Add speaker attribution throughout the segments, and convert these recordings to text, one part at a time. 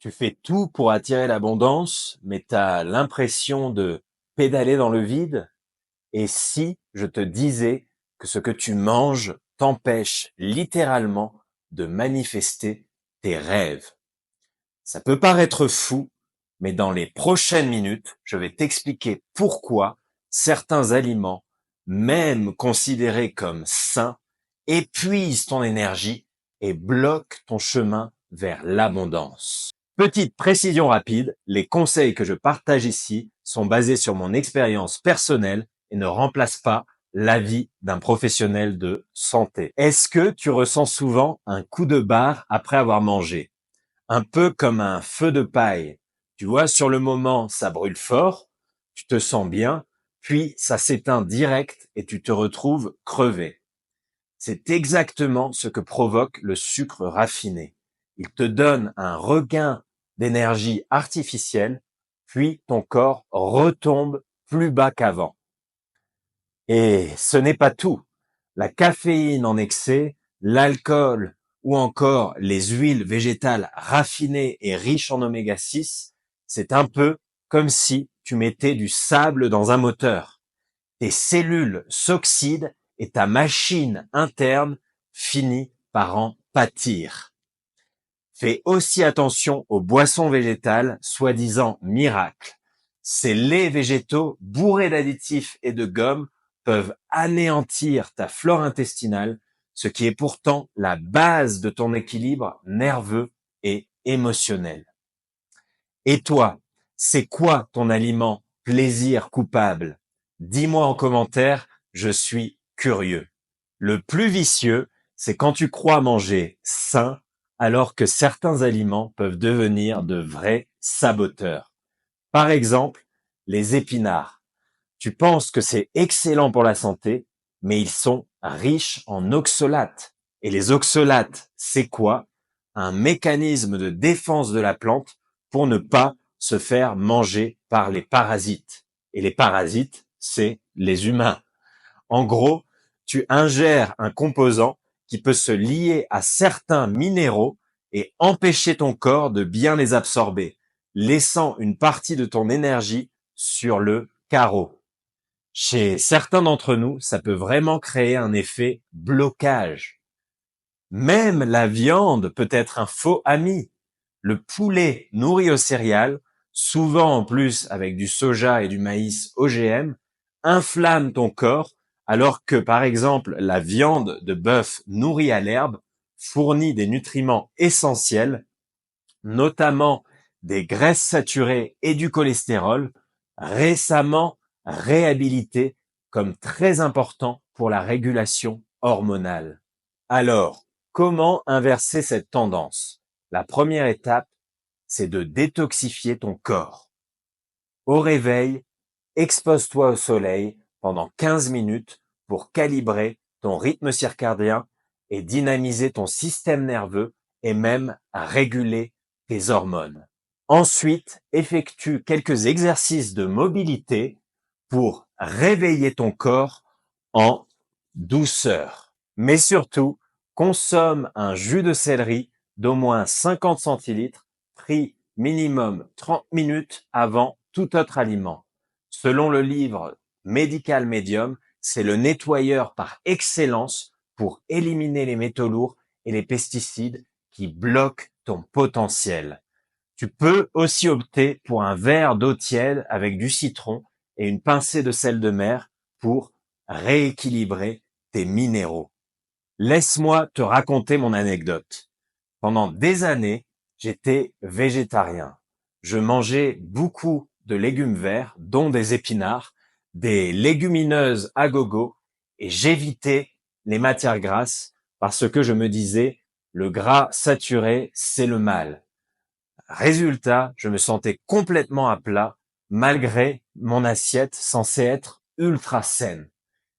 Speaker 1: Tu fais tout pour attirer l'abondance, mais tu as l'impression de pédaler dans le vide. Et si je te disais que ce que tu manges t'empêche littéralement de manifester tes rêves? Ça peut paraître fou, mais dans les prochaines minutes, je vais t'expliquer pourquoi certains aliments, même considérés comme sains, épuisent ton énergie et bloquent ton chemin vers l'abondance. Petite précision rapide, les conseils que je partage ici sont basés sur mon expérience personnelle et ne remplacent pas l'avis d'un professionnel de santé. Est-ce que tu ressens souvent un coup de barre après avoir mangé? Un peu comme un feu de paille. Tu vois, sur le moment, ça brûle fort, tu te sens bien, puis ça s'éteint direct et tu te retrouves crevé. C'est exactement ce que provoque le sucre raffiné. Il te donne un regain d'énergie artificielle, puis ton corps retombe plus bas qu'avant. Et ce n'est pas tout. La caféine en excès, l'alcool ou encore les huiles végétales raffinées et riches en oméga 6, c'est un peu comme si tu mettais du sable dans un moteur. Tes cellules s'oxydent et ta machine interne finit par en pâtir. Fais aussi attention aux boissons végétales soi-disant miracles. Ces laits végétaux bourrés d'additifs et de gomme peuvent anéantir ta flore intestinale, ce qui est pourtant la base de ton équilibre nerveux et émotionnel. Et toi, c'est quoi ton aliment plaisir coupable? Dis-moi en commentaire, je suis curieux. Le plus vicieux, c'est quand tu crois manger sain alors que certains aliments peuvent devenir de vrais saboteurs. Par exemple, les épinards. Tu penses que c'est excellent pour la santé, mais ils sont riches en oxalates. Et les oxalates, c'est quoi? Un mécanisme de défense de la plante pour ne pas se faire manger par les parasites. Et les parasites, c'est les humains. En gros, tu ingères un composant qui peut se lier à certains minéraux et empêcher ton corps de bien les absorber, laissant une partie de ton énergie sur le carreau. Chez certains d'entre nous, ça peut vraiment créer un effet blocage. Même la viande peut être un faux ami. Le poulet nourri aux céréales, souvent en plus avec du soja et du maïs OGM, inflamme ton corps, alors que par exemple la viande de bœuf nourrie à l'herbe fournit des nutriments essentiels, notamment des graisses saturées et du cholestérol, récemment réhabilités comme très important pour la régulation hormonale. Alors, comment inverser cette tendance? La première étape, c'est de détoxifier ton corps. Au réveil, expose-toi au soleil pendant 15 minutes pour calibrer ton rythme circadien et dynamiser ton système nerveux et même réguler tes hormones. Ensuite, effectue quelques exercices de mobilité pour réveiller ton corps en douceur. Mais surtout, consomme un jus de céleri d'au moins 50 centilitres pris minimum 30 minutes avant tout autre aliment. Selon le livre Medical Medium, c'est le nettoyeur par excellence pour éliminer les métaux lourds et les pesticides qui bloquent ton potentiel. Tu peux aussi opter pour un verre d'eau tiède avec du citron et une pincée de sel de mer pour rééquilibrer tes minéraux. Laisse-moi te raconter mon anecdote. Pendant des années, j'étais végétarien. Je mangeais beaucoup de légumes verts, dont des épinards, des légumineuses à gogo, et j'évitais les matières grasses parce que je me disais, le gras saturé, c'est le mal. Résultat, je me sentais complètement à plat, malgré mon assiette censée être ultra saine.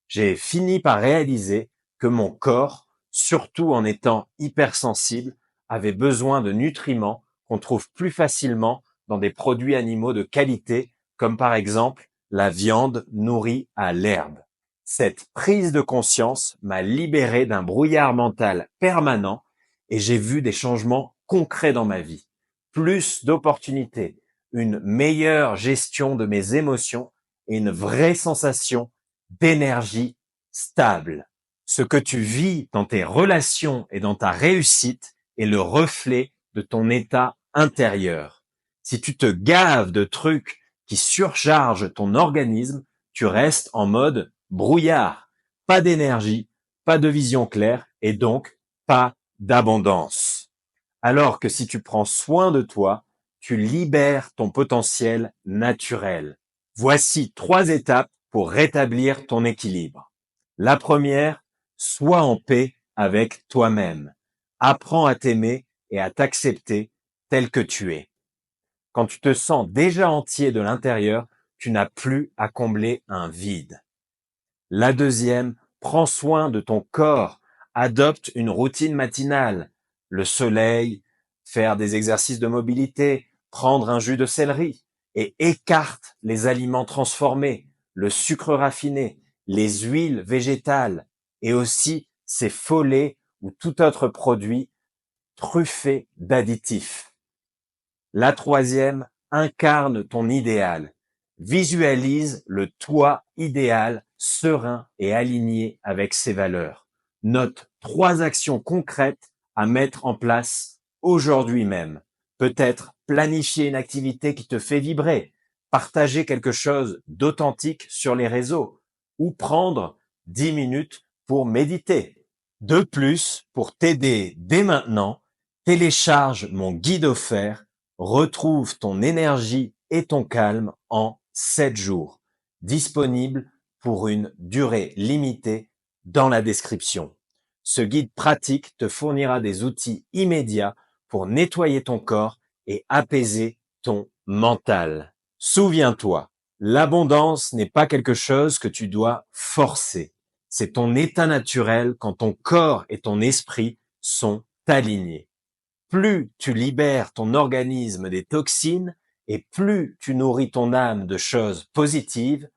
Speaker 1: J'ai fini par réaliser que mon corps, surtout en étant hypersensible, avait besoin de nutriments qu'on trouve plus facilement dans des produits animaux de qualité, comme par exemple la viande nourrie à l'herbe. Cette prise de conscience m'a libéré d'un brouillard mental permanent et j'ai vu des changements concrets dans ma vie. plus d'opportunités, une meilleure gestion de mes émotions et une vraie sensation d'énergie stable. Ce que tu vis dans tes relations et dans ta réussite est le reflet de ton état intérieur. Si tu te gaves de trucs qui surchargent ton organisme, tu restes en mode brouillard. Pas d'énergie, pas de vision claire et donc pas d'abondance. Alors que si tu prends soin de toi, tu libères ton potentiel naturel. Voici 3 étapes pour rétablir ton équilibre. La première, sois en paix avec toi-même. Apprends à t'aimer et à t'accepter tel que tu es. Quand tu te sens déjà entier de l'intérieur, tu n'as plus à combler un vide. La deuxième, prends soin de ton corps. Adopte une routine matinale. Le soleil, faire des exercices de mobilité, prendre un jus de céleri et écarte les aliments transformés, le sucre raffiné, les huiles végétales et aussi ces faux laits ou tout autre produit truffé d'additifs. La troisième, incarne ton idéal. Visualise le toi idéal, serein et aligné avec ses valeurs. Note 3 actions concrètes à mettre en place aujourd'hui même. Peut-être planifier une activité qui te fait vibrer, partager quelque chose d'authentique sur les réseaux ou prendre 10 minutes pour méditer. De plus, pour t'aider dès maintenant, télécharge mon guide offert. Retrouve ton énergie et ton calme en 7 jours. Disponible pour une durée limitée dans la description. Ce guide pratique te fournira des outils immédiats pour nettoyer ton corps et apaiser ton mental. Souviens-toi, l'abondance n'est pas quelque chose que tu dois forcer. C'est ton état naturel quand ton corps et ton esprit sont alignés. Plus tu libères ton organisme des toxines et plus tu nourris ton âme de choses positives,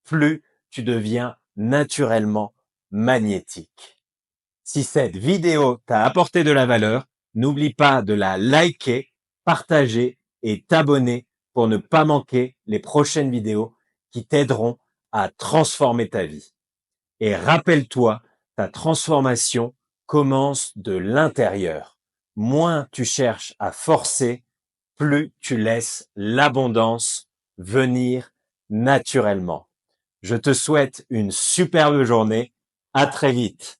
Speaker 1: plus tu deviens naturellement magnétique. Si cette vidéo t'a apporté de la valeur, n'oublie pas de la liker, partager et t'abonner pour ne pas manquer les prochaines vidéos qui t'aideront à transformer ta vie. Et rappelle-toi, ta transformation commence de l'intérieur. Moins tu cherches à forcer, plus tu laisses l'abondance venir naturellement. Je te souhaite une superbe journée. À très vite.